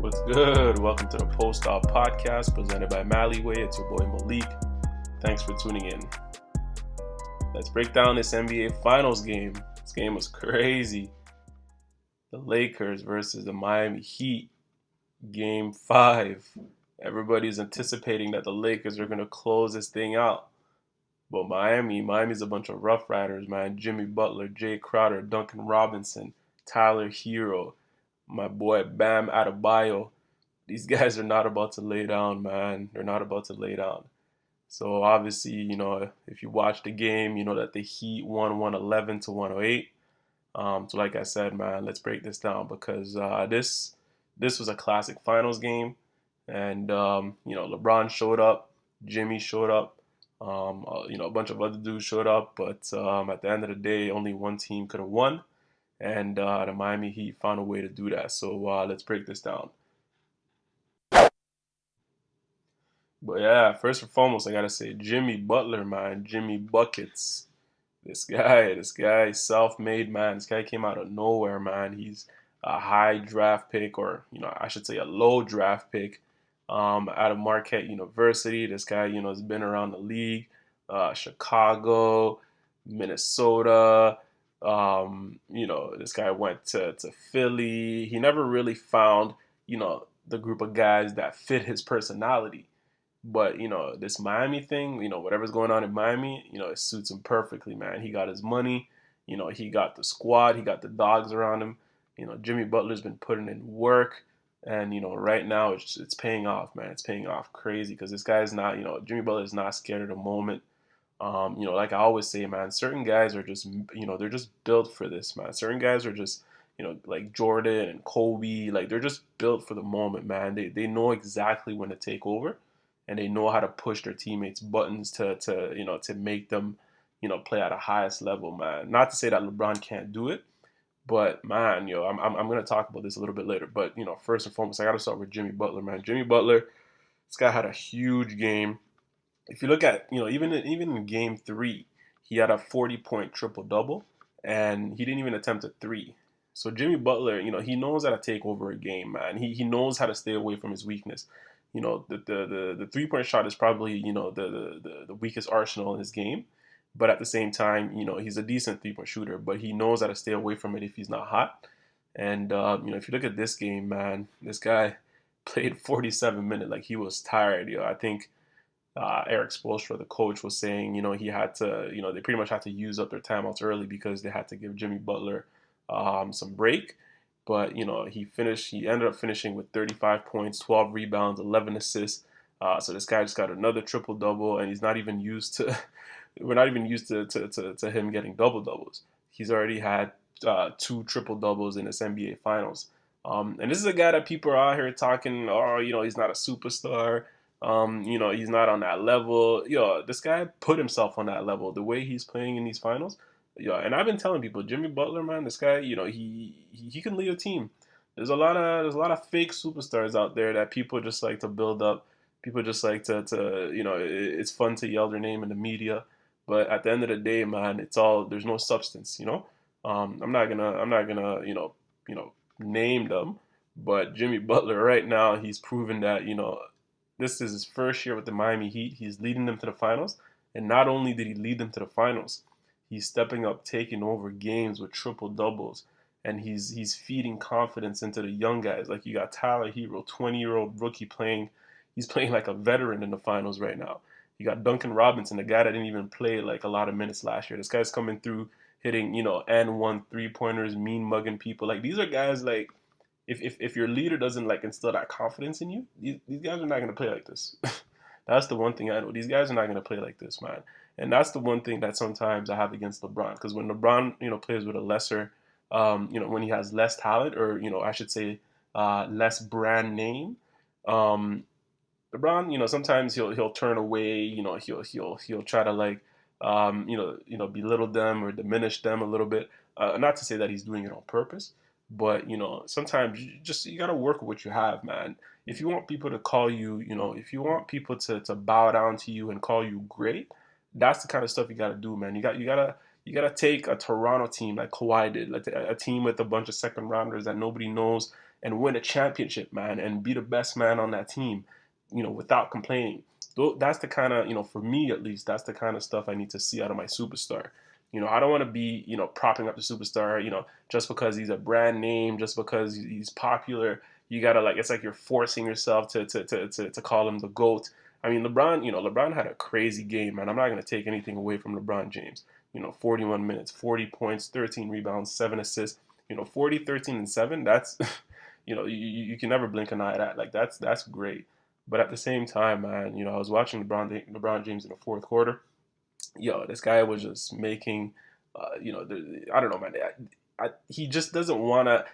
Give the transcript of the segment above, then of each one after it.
What's good? Welcome to the Post Op Podcast presented by Malleyway. It's your boy Malik. Thanks for tuning in. Let's break down this NBA Finals game. This game was crazy. The Lakers versus the Miami Heat. Game 5. Everybody's anticipating that the Lakers are going to close this thing out. But Miami's a bunch of rough riders, man. Jimmy Butler, Jay Crowder, Duncan Robinson, Tyler Hero, my boy Bam Adebayo. These guys are not about to lay down, man. They're not about to lay down. So obviously, if you watch the game, you know that the Heat won 111 to 108. So like I said, man, let's break this down because this was a classic finals game. And, LeBron showed up. Jimmy showed up. A bunch of other dudes showed up. But at the end of the day, only one team could have won. And the Miami Heat found a way to do that. So let's break this down. But yeah, first and foremost, I gotta say Jimmy Butler, man. Jimmy Buckets. This guy, self-made, man. This guy came out of nowhere, man. He's a high draft pick, or I should say a low draft pick, out of Marquette University. This guy, has been around the league, Chicago, Minnesota. This guy went to Philly. He never really found, the group of guys that fit his personality. But, this Miami thing, whatever's going on in Miami, it suits him perfectly, man. He got his money, he got the squad, he got the dogs around him. Jimmy Butler's been putting in work. And, right now it's paying off, man. It's paying off crazy because this guy is not, Jimmy Butler is not scared of the moment. Like I always say, man, certain guys are just, they're just built for this, man. Certain guys are just, like Jordan and Kobe, like they're just built for the moment, man. They know exactly when to take over. And they know how to push their teammates' buttons to make them, play at a highest level, man. Not to say that LeBron can't do it, but man, I'm gonna talk about this a little bit later. But first and foremost, I gotta start with Jimmy Butler, man. Jimmy Butler, this guy had a huge game. If you look at, even in Game 3, he had a 40-point triple double, and he didn't even attempt a three. So Jimmy Butler, he knows how to take over a game, man. He knows how to stay away from his weakness. The 3-point shot is probably, the weakest arsenal in his game. But at the same time, he's a decent 3-point shooter, but he knows how to stay away from it if he's not hot. And, if you look at this game, man, this guy played 47 minutes like he was tired. I think Eric Spoelstra, the coach, was saying, he had to, they pretty much had to use up their timeouts early because they had to give Jimmy Butler some break. But, he ended up finishing with 35 points, 12 rebounds, 11 assists. So this guy just got another triple-double, and he's not even used to – we're not even used to him getting double-doubles. He's already had 2 triple-doubles in this NBA Finals. And this is a guy that people are out here talking, he's not a superstar. He's not on that level. This guy put himself on that level. The way he's playing in these finals – and I've been telling people, Jimmy Butler, man, this guy, he can lead a team. There's a lot of fake superstars out there that people just like to build up. People just like to it's fun to yell their name in the media, but at the end of the day, man, there's no substance. I'm not gonna name them, but Jimmy Butler right now, he's proven that this is his first year with the Miami Heat. He's leading them to the finals, and not only did he lead them to the finals, he's stepping up, taking over games with triple doubles, and he's feeding confidence into the young guys. Like you got Tyler Hero, 20-year-old rookie playing. He's playing like a veteran in the finals right now. You got Duncan Robinson, the guy that didn't even play like a lot of minutes last year. This guy's coming through, hitting and 1 3-pointers, mean mugging people. Like these are guys like if your leader doesn't like instill that confidence in you, these guys are not gonna play like this. That's the one thing I know. These guys are not gonna play like this, man. And that's the one thing that sometimes I have against LeBron. Because when LeBron, plays with a lesser, when he has less talent, or, I should say less brand name, LeBron, sometimes he'll turn away, he'll try to like, belittle them or diminish them a little bit. Not to say that he's doing it on purpose, but, sometimes you got to work with what you have, man. If you want people to call you, if you want people to bow down to you and call you great, that's the kind of stuff you got to do, man. You gotta take a Toronto team like Kawhi did, like a team with a bunch of second rounders that nobody knows, and win a championship, man, and be the best man on that team, without complaining. That's the kind of, for me at least, that's the kind of stuff I need to see out of my superstar. I don't want to be, propping up the superstar, just because he's a brand name, just because he's popular. You gotta, like, it's like you're forcing yourself to call him the GOAT. I mean, LeBron had a crazy game, man. I'm not gonna take anything away from LeBron James. 41 minutes, 40 points, 13 rebounds, 7 assists. 40, 13, and 7. That's, you can never blink an eye at that. Like, that's great. But at the same time, man, I was watching LeBron James in the fourth quarter. This guy was just making, I don't know, man. He just doesn't want to.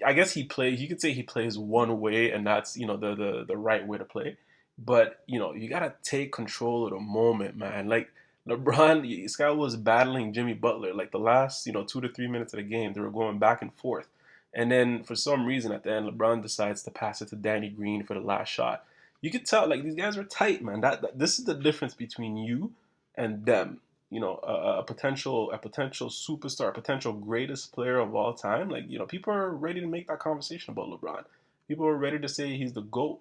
I guess he plays. You could say he plays one way, and that's the right way to play. But you gotta take control of the moment, man. Like LeBron, this guy was battling Jimmy Butler. Like the last 2 to 3 minutes of the game, they were going back and forth. And then for some reason at the end, LeBron decides to pass it to Danny Green for the last shot. You could tell like these guys are tight, man. This is the difference between you and them. A potential superstar, a potential greatest player of all time. Like people are ready to make that conversation about LeBron. People are ready to say he's the GOAT.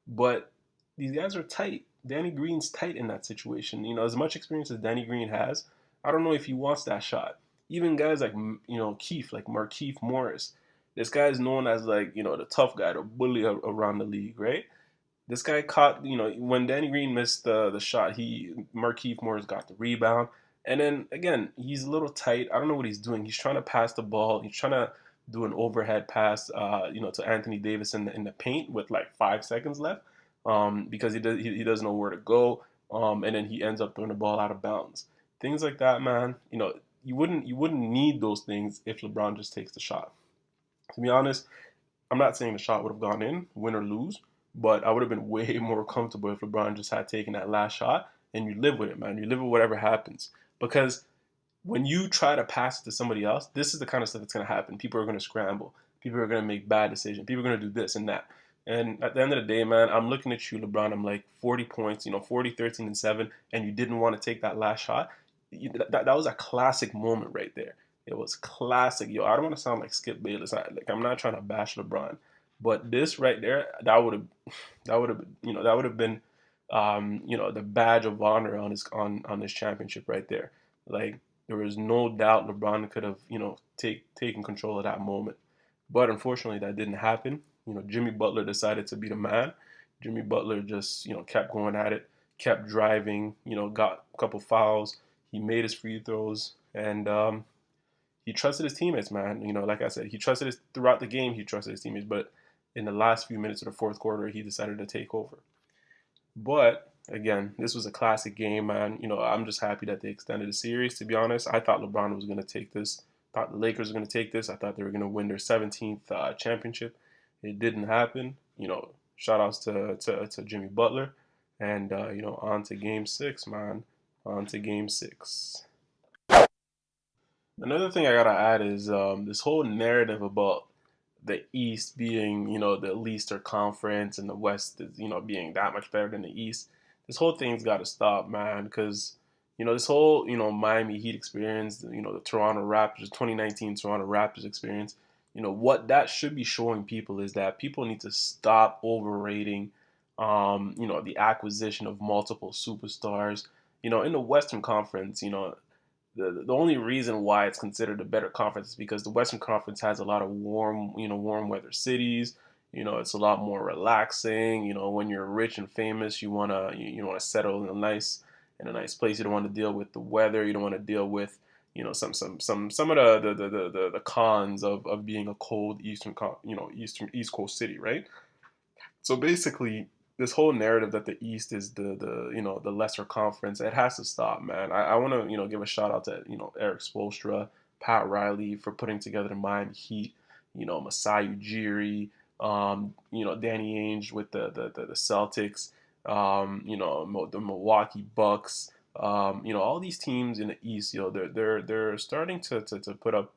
But these guys are tight. Danny Green's tight in that situation. As much experience as Danny Green has, I don't know if he wants that shot. Even guys like Keith, like Markieff Morris. This guy is known as like the tough guy, the bully around the league, right? This guy caught, when Danny Green missed the shot, Markieff Morris got the rebound. And then again, he's a little tight. I don't know what he's doing. He's trying to pass the ball. He's trying to do an overhead pass, to Anthony Davis in the paint with like 5 seconds left, because he doesn't know where to go, and then he ends up throwing the ball out of bounds. Things like that, man. You wouldn't need those things if LeBron just takes the shot. To be honest, I'm not saying the shot would have gone in, win or lose, but I would have been way more comfortable if LeBron just had taken that last shot, and you live with it, man. You live with whatever happens. Because when you try to pass it to somebody else, this is the kind of stuff that's going to happen. People are going to scramble. People are going to make bad decisions. People are going to do this and that. And at the end of the day, man, I'm looking at you, LeBron. I'm like 40 points, 40, 13, and 7, and you didn't want to take that last shot. That was a classic moment right there. It was classic. I don't want to sound like Skip Bayless. I'm not trying to bash LeBron, but this right there, that would have been, the badge of honor on this championship right there. Like there was no doubt LeBron could have, taken control of that moment, but unfortunately that didn't happen. Jimmy Butler decided to be the man. Jimmy Butler just, kept going at it, kept driving, got a couple fouls. He made his free throws, and he trusted his teammates, man. Like I said, he trusted throughout the game. He trusted his teammates, but in the last few minutes of the fourth quarter, he decided to take over. But again, this was a classic game, man. I'm just happy that they extended the series. To be honest, I thought LeBron was going to take this. I thought the Lakers were going to take this. I thought they were going to win their 17th championship. It didn't happen. Shout outs to Jimmy Butler. And, on to game 6, man. On to game 6. Another thing I got to add is this whole narrative about the East being, the leaster conference and the West is, being that much better than the East. This whole thing's got to stop, man, because, this whole, Miami Heat experience, the Toronto Raptors, 2019 Toronto Raptors experience, what that should be showing people is that people need to stop overrating, the acquisition of multiple superstars. In the Western Conference, the only reason why it's considered a better conference is because the Western Conference has a lot of warm weather cities. It's a lot more relaxing. When you're rich and famous, you wanna settle in a nice place. You don't want to deal with the weather. You don't want to deal with some of the cons of being a cold East Coast city, right? So basically, this whole narrative that the East is the lesser conference, it has to stop, man. I want to give a shout out to Eric Spoelstra, Pat Riley for putting together the Miami Heat, Masai Ujiri, Danny Ainge with the Celtics, the Milwaukee Bucks, all these teams in the East, they're starting to put up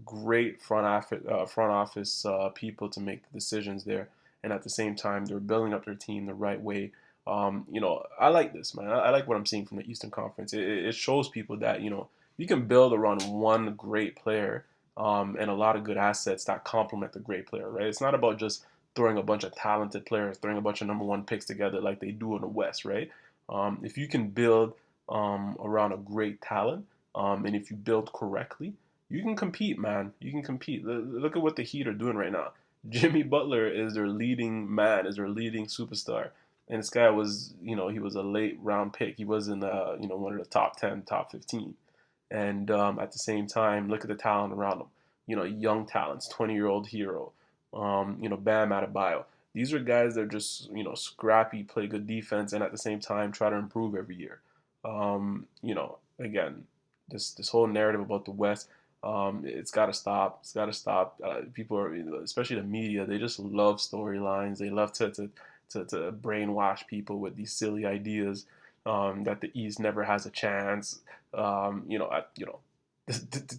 great front office people to make the decisions there. And at the same time, they're building up their team the right way. I like this, man. I like what I'm seeing from the Eastern Conference. It shows people that, you can build around one great player, and a lot of good assets that complement the great player, right? It's not about just throwing a bunch of talented players, throwing a bunch of number one picks together like they do in the West, right? If you can build around a great talent, and if you build correctly, you can compete, man. You can compete. Look at what the Heat are doing right now. Jimmy Butler is their leading man, is their leading superstar. And this guy was, he was a late round pick. He was in the, one of the top 10, top 15. And at the same time, look at the talent around him. Young talents, 20-year-old hero, Bam Adebayo. These are guys that are just, scrappy, play good defense, and at the same time try to improve every year. Again, this whole narrative about the West, it's got to stop. It's got to stop. People are, especially the media, they just love storylines. They love to brainwash people with these silly ideas that the East never has a chance. To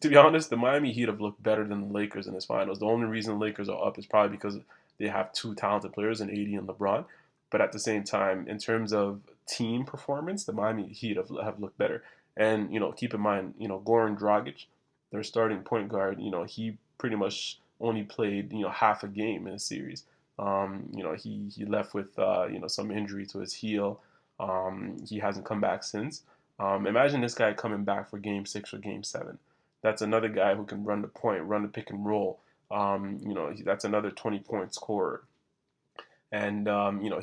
be honest, the Miami Heat have looked better than the Lakers in this finals. The only reason the Lakers are up is probably because they have two talented players in AD and LeBron. But at the same time, in terms of team performance, the Miami Heat have looked better. And keep in mind, Goran Dragic, their starting point guard, he pretty much only played half a game in a series. He left with some injury to his heel. He hasn't come back since. Imagine this guy coming back for Game 6 or Game 7. That's another guy who can run the point, run the pick and roll. That's another 20-point scorer. And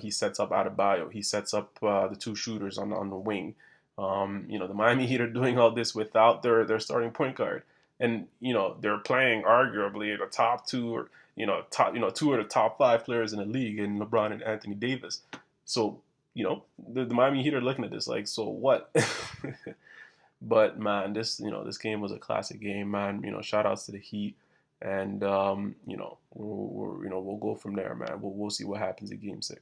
he sets up Adebayo. He sets up the two shooters on the wing. The Miami Heat are doing all this without their starting point guard, and they're playing arguably the top two or two of the top five players in the league in LeBron and Anthony Davis. So the Miami Heat are looking at this like, so what? But man, this game was a classic game, man. Shout outs to the Heat, and we'll go from there, man. We'll see what happens in Game 6.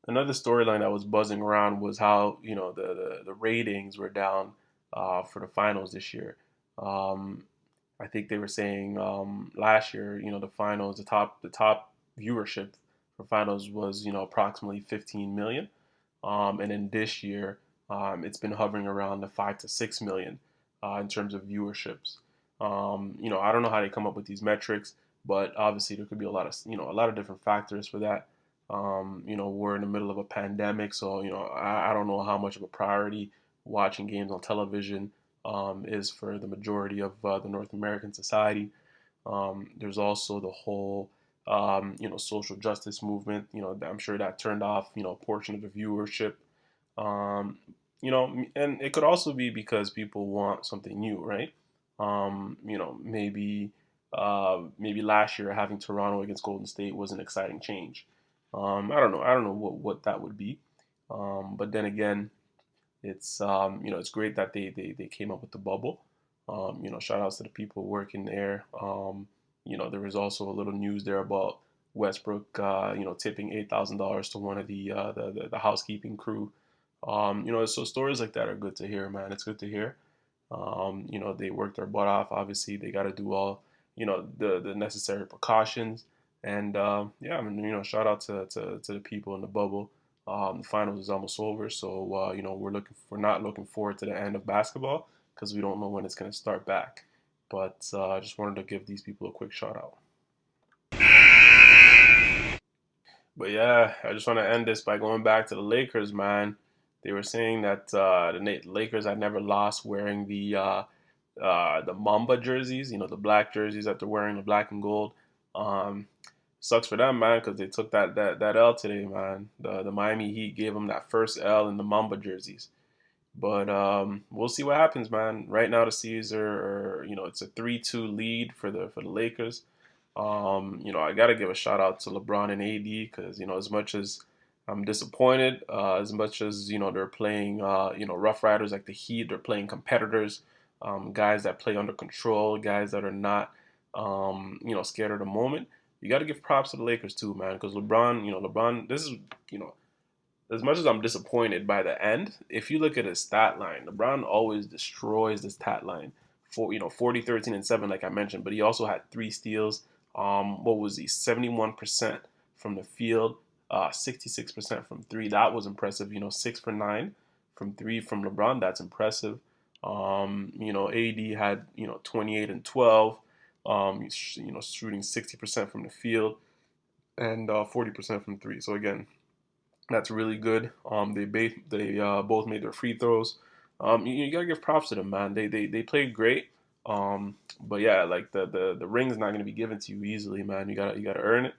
Another storyline that was buzzing around was how the ratings were down for the finals this year. Um, I think they were saying last year, the finals, the top viewership for finals was approximately 15 million, and then this year it's been hovering around the 5 to 6 million in terms of viewerships. I don't know how they come up with these metrics, but obviously there could be a lot of different factors for that. We're in the middle of a pandemic, so I don't know how much of a priority watching games on television is for the majority of the North American society. There's also the whole social justice movement. I'm sure that turned off a portion of the viewership. And it could also be because people want something new, right? Maybe last year having Toronto against Golden State was an exciting change. I don't know. I don't know what that would be. But then again, it's great that they came up with the bubble. Shout outs to the people working there. There was also a little news there about Westbrook, tipping $8,000 to one of the housekeeping crew. So stories like that are good to hear, man. It's good to hear. They worked their butt off. Obviously, they got to do all, the necessary precautions. And yeah, I mean, shout out to the people in the bubble. The finals is almost over, so we're not looking forward to the end of basketball because we don't know when it's going to start back. But I just wanted to give these people a quick shout out. But yeah, I just want to end this by going back to the Lakers, man. They were saying that the Lakers had never lost wearing the Mamba jerseys, the black jerseys that they're wearing, the black and gold. Um, Sucks for them, man, because they took that L today, man. The Miami Heat gave them that first L in the Mamba jerseys. But we'll see what happens, man. Right now, the series it's a 3-2 lead for the Lakers. I got to give a shout out to LeBron and AD because as much as I'm disappointed, as much as they're playing Rough Riders like the Heat, they're playing competitors, guys that play under control, guys that are not scared of the moment. You got to give props to the Lakers too, man, because LeBron, this is as much as I'm disappointed by the end, if you look at his stat line, LeBron always destroys the stat line. 40, 13, and 7, like I mentioned, but he also had 3 steals. What was he? 71% from the field, 66% from three. That was impressive. 6 for 9 from three from LeBron. That's impressive. AD had 28 and 12. Shooting 60% from the field and 40% from three. So again, that's really good. They both made their free throws. You gotta give props to them, man. They played great. But yeah, like the ring is not gonna be given to you easily, man. You gotta earn it.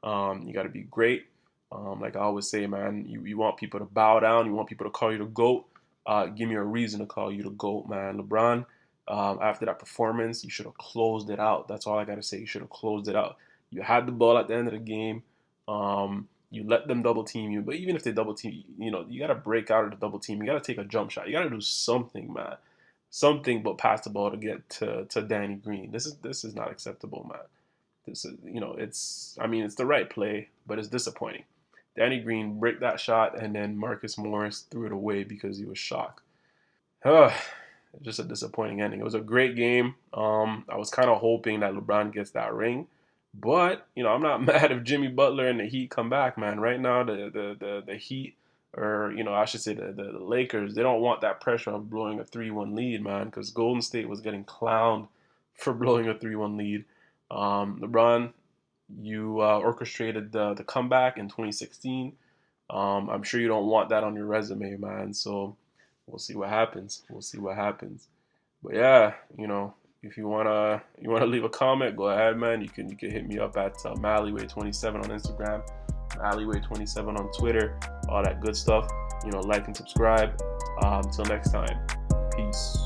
You gotta be great. Like I always say, man, you want people to bow down. You want people to call you the GOAT. Give me a reason to call you the GOAT, man. LeBron, after that performance, you should have closed it out. That's all I gotta say. You should have closed it out. You had the ball at the end of the game. You let them double team you, but even if they double team, you got to break out of the double team. You got to take a jump shot. You got to do something, man. Something but pass the ball to get to Danny Green. This is not acceptable, man. This is it's the right play, but it's disappointing. Danny Green break that shot, and then Marcus Morris threw it away because he was shocked. Just a disappointing ending. It was a great game. I was kind of hoping that LeBron gets that ring, but I'm not mad if Jimmy Butler and the Heat come back, man. Right now, the Heat, or I should say the Lakers, they don't want that pressure of blowing a 3-1 lead, man, because Golden State was getting clowned for blowing a 3-1 lead. LeBron, you orchestrated the comeback in 2016. I'm sure you don't want that on your resume, man. So we'll see what happens. We'll see what happens. But yeah, if you wanna leave a comment, go ahead, man. You can hit me up at Malleyway27 on Instagram, Malleyway27 on Twitter, all that good stuff. Like and subscribe. Until next time, peace.